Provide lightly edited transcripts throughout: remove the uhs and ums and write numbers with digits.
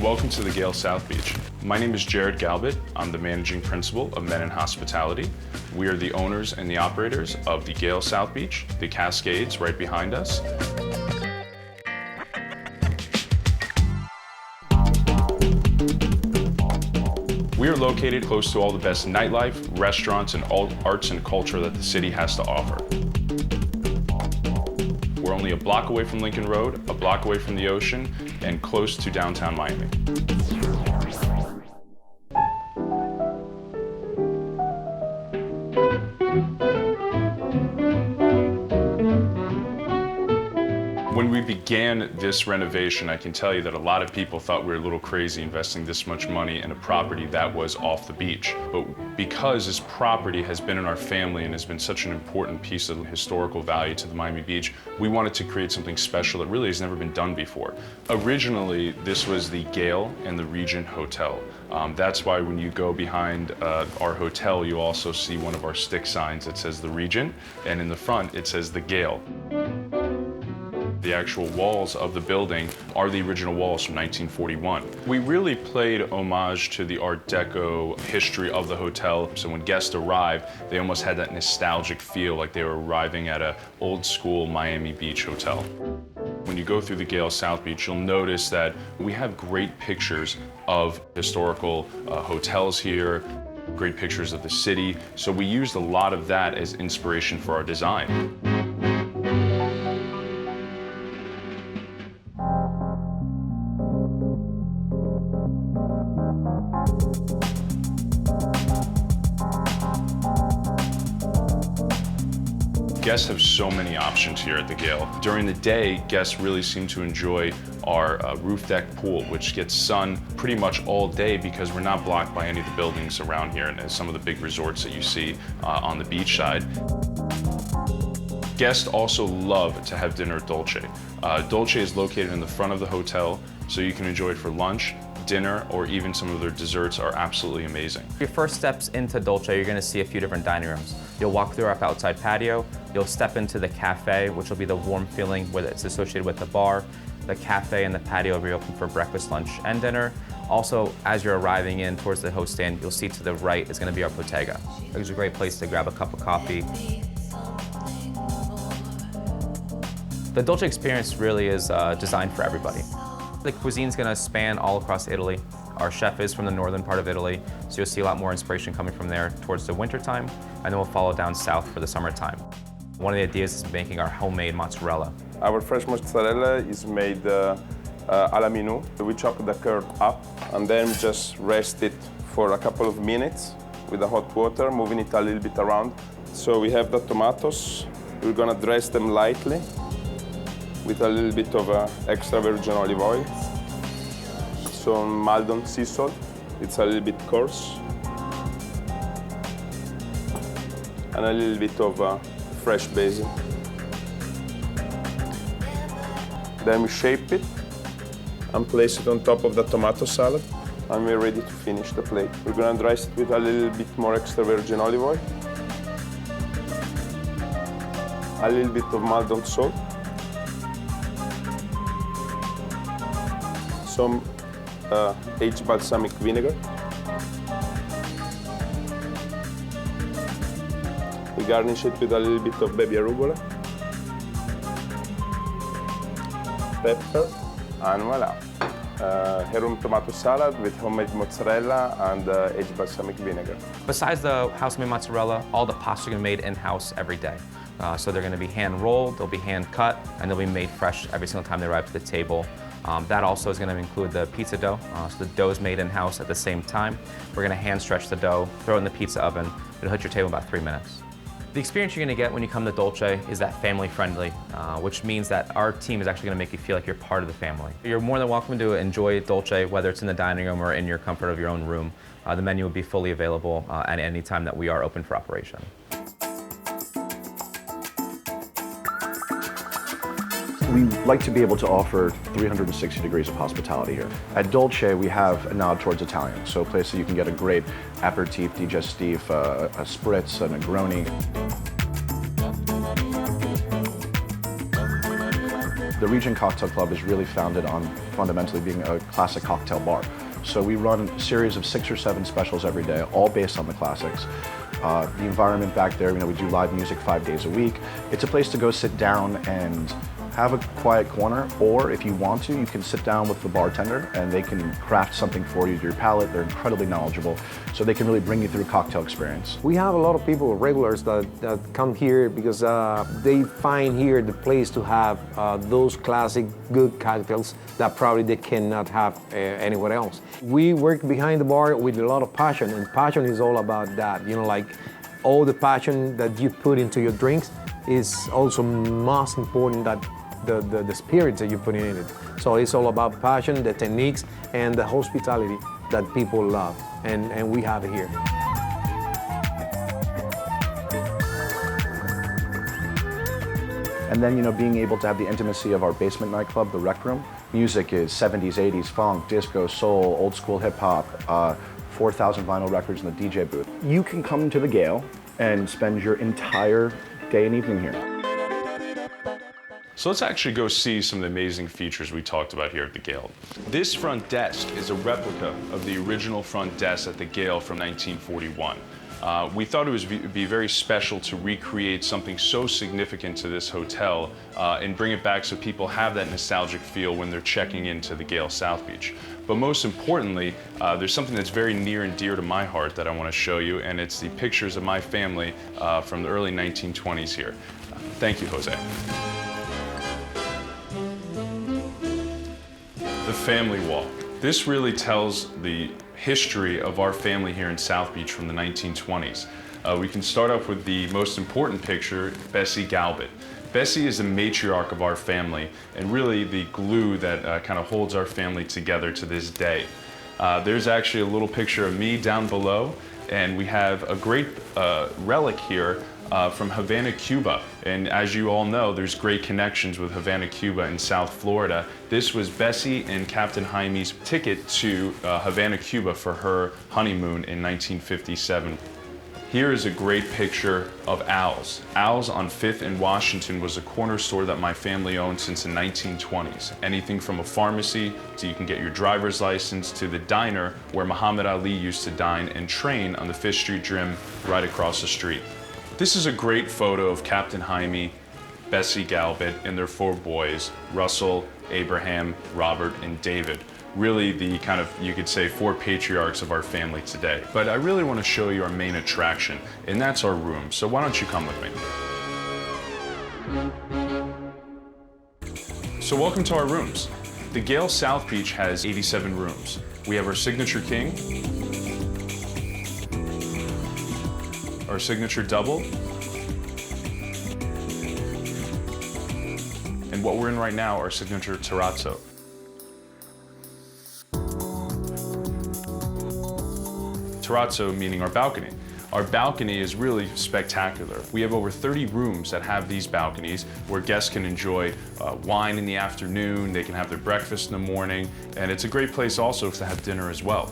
and welcome to the Gale South Beach. My name is Jared Galbit. I'm the managing principal of Men in Hospitality. We are the owners and the operators of the Gale South Beach, the Cascades right behind us. We are located close to all the best nightlife, restaurants, and all arts and culture that the city has to offer. We're only a block away from Lincoln Road, a block away from the ocean, and close to downtown Miami. When we began this renovation, I can tell you that a lot of people thought we were a little crazy investing this much money in a property that was off the beach. But because this property has been in our family and has been such an important piece of historical value to the Miami Beach, we wanted to create something special that really has never been done before. Originally, this was the Gale and the Regent Hotel. That's why when you go behind our hotel, you also see one of our stick signs that says the Regent, and in the front it says the Gale. The actual walls of the building are the original walls from 1941. We really played homage to the Art Deco history of the hotel. So when guests arrived, they almost had that nostalgic feel like they were arriving at an old school Miami Beach hotel. When you go through the Gale South Beach, you'll notice that we have great pictures of historical hotels here, great pictures of the city. So we used a lot of that as inspiration for our design. Guests have so many options here at the Gale. During the day, guests really seem to enjoy our roof deck pool, which gets sun pretty much all day because we're not blocked by any of the buildings around here and some of the big resorts that you see on the beach side. Guests also love to have dinner at Dolce. Dolce is located in the front of the hotel, so you can enjoy it for lunch, dinner, or even some of their desserts are absolutely amazing. Your first steps into Dolce, you're gonna see a few different dining rooms. You'll walk through our outside patio, you'll step into the cafe, which will be the warm feeling where it's associated with the bar. The cafe and the patio will be open for breakfast, lunch, and dinner. Also, as you're arriving in towards the host stand, you'll see to the right is gonna be our Bottega. It's a great place to grab a cup of coffee. The Dolce experience really is designed for everybody. The cuisine's gonna span all across Italy. Our chef is from the northern part of Italy, so you'll see a lot more inspiration coming from there towards the winter time, and then we'll follow down south for the summertime. One of the ideas is making our homemade mozzarella. Our fresh mozzarella is made a la minu. We chop the curd up and then we just rest it for a couple of minutes with the hot water, moving it a little bit around. So we have the tomatoes. We're gonna dress them lightly with a little bit of extra virgin olive oil, some Maldon sea salt, it's a little bit coarse, and a little bit of fresh basil. Then we shape it and place it on top of the tomato salad, and we're ready to finish the plate. We're gonna dress it with a little bit more extra virgin olive oil, a little bit of Maldon salt, some aged balsamic vinegar. We garnish it with a little bit of baby arugula, pepper, and voila. Heirloom tomato salad with homemade mozzarella and aged balsamic vinegar. Besides the house-made mozzarella, all the pastas are gonna be made in-house every day. So they're gonna be hand-rolled, they'll be hand-cut, and they'll be made fresh every single time they arrive to the table. That also is going to include the pizza dough. So the dough is made in-house at the same time. We're going to hand stretch the dough, throw it in the pizza oven. It'll hit your table in about 3 minutes. The experience you're going to get when you come to Dolce is that family-friendly, which means that our team is actually going to make you feel like you're part of the family. You're more than welcome to enjoy Dolce, whether it's in the dining room or in your comfort of your own room. The menu will be fully available at any time that we are open for operation. We like to be able to offer 360 degrees of hospitality here. At Dolce, we have a nod towards Italian, so a place that you can get a great aperitif, digestif, a spritz, a Negroni. The Regent Cocktail Club is really founded on fundamentally being a classic cocktail bar. So we run a series of 6 or 7 specials every day, all based on the classics. The environment back there, we do live music 5 days a week. It's a place to go sit down and have a quiet corner, or if you want to, you can sit down with the bartender and they can craft something for you to your palate. They're incredibly knowledgeable, so they can really bring you through a cocktail experience. We have a lot of people, regulars, that come here because they find here the place to have those classic good cocktails that probably they cannot have anywhere else. We work behind the bar with a lot of passion, and passion is all about that. Like all the passion that you put into your drinks is also most important that the spirits that you put in it. So it's all about passion, the techniques, and the hospitality that people love, and we have it here. And then, being able to have the intimacy of our basement nightclub, the Rec Room. Music is 70s, 80s, funk, disco, soul, old school hip hop, 4,000 vinyl records in the DJ booth. You can come to the Gale and spend your entire day and evening here. So let's actually go see some of the amazing features we talked about here at the Gale. This front desk is a replica of the original front desk at the Gale from 1941. We thought it would be very special to recreate something so significant to this hotel and bring it back so people have that nostalgic feel when they're checking into the Gale South Beach. But most importantly, there's something that's very near and dear to my heart that I want to show you, and it's the pictures of my family from the early 1920s here. Thank you, Jose. The family wall. This really tells the history of our family here in South Beach from the 1920s. We can start off with the most important picture, Bessie Galbett. Bessie is the matriarch of our family and really the glue that kind of holds our family together to this day. There's actually a little picture of me down below, and we have a great relic here from Havana, Cuba. And as you all know, there's great connections with Havana, Cuba in South Florida. This was Bessie and Captain Jaime's ticket to Havana, Cuba for her honeymoon in 1957. Here is a great picture of Al's. Al's on 5th and Washington was a corner store that my family owned since the 1920s. Anything from a pharmacy, so you can get your driver's license, to the diner where Muhammad Ali used to dine and train on the 5th Street Gym right across the street. This is a great photo of Captain Jaime, Bessie Galbett, and their 4 boys, Russell, Abraham, Robert, and David. Really the kind of, you could say, 4 patriarchs of our family today. But I really want to show you our main attraction, and that's our room. So why don't you come with me? So welcome to our rooms. The Gale South Beach has 87 rooms. We have our signature king, our signature double, and what we're in right now, our signature terrazzo. Terrazzo meaning our balcony. Our balcony is really spectacular. We have over 30 rooms that have these balconies where guests can enjoy wine in the afternoon, they can have their breakfast in the morning, and it's a great place also to have dinner as well.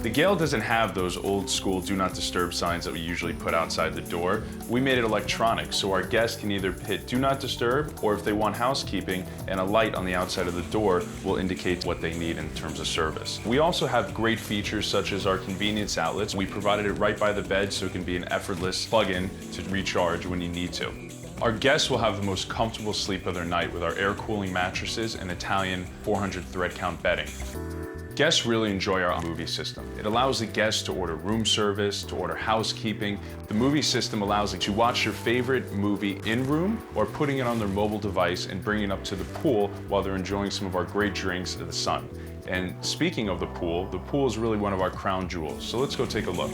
The Gale doesn't have those old school do not disturb signs that we usually put outside the door. We made it electronic, so our guests can either hit do not disturb, or if they want housekeeping, and a light on the outside of the door will indicate what they need in terms of service. We also have great features such as our convenience outlets. We provided it right by the bed so it can be an effortless plug-in to recharge when you need to. Our guests will have the most comfortable sleep of their night with our air cooling mattresses and Italian 400 thread count bedding. Guests really enjoy our movie system. It allows the guests to order room service, to order housekeeping. The movie system allows them to watch their favorite movie in-room or putting it on their mobile device and bringing it up to the pool while they're enjoying some of our great drinks in the sun. And speaking of the pool is really one of our crown jewels. So let's go take a look.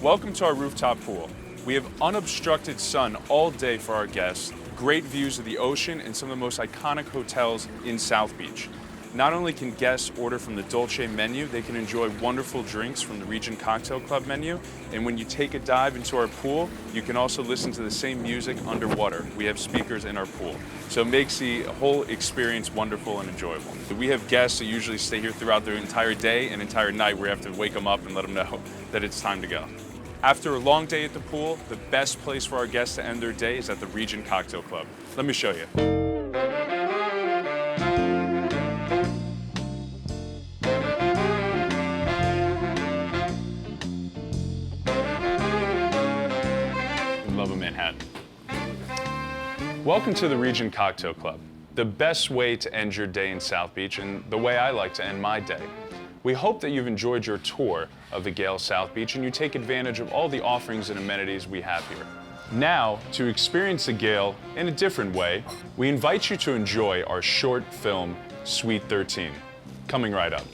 Welcome to our rooftop pool. We have unobstructed sun all day for our guests, great views of the ocean, and some of the most iconic hotels in South Beach. Not only can guests order from the Dolce menu, they can enjoy wonderful drinks from the Regent Cocktail Club menu. And when you take a dive into our pool, you can also listen to the same music underwater. We have speakers in our pool. So it makes the whole experience wonderful and enjoyable. We have guests that usually stay here throughout their entire day and entire night. We have to wake them up and let them know that it's time to go. After a long day at the pool, the best place for our guests to end their day is at the Regent Cocktail Club. Let me show you. Love a Manhattan. Welcome to the Regent Cocktail Club, the best way to end your day in South Beach and the way I like to end my day. We hope that you've enjoyed your tour of the Gale South Beach and you take advantage of all the offerings and amenities we have here. Now, to experience the Gale in a different way, we invite you to enjoy our short film, Suite 13, coming right up.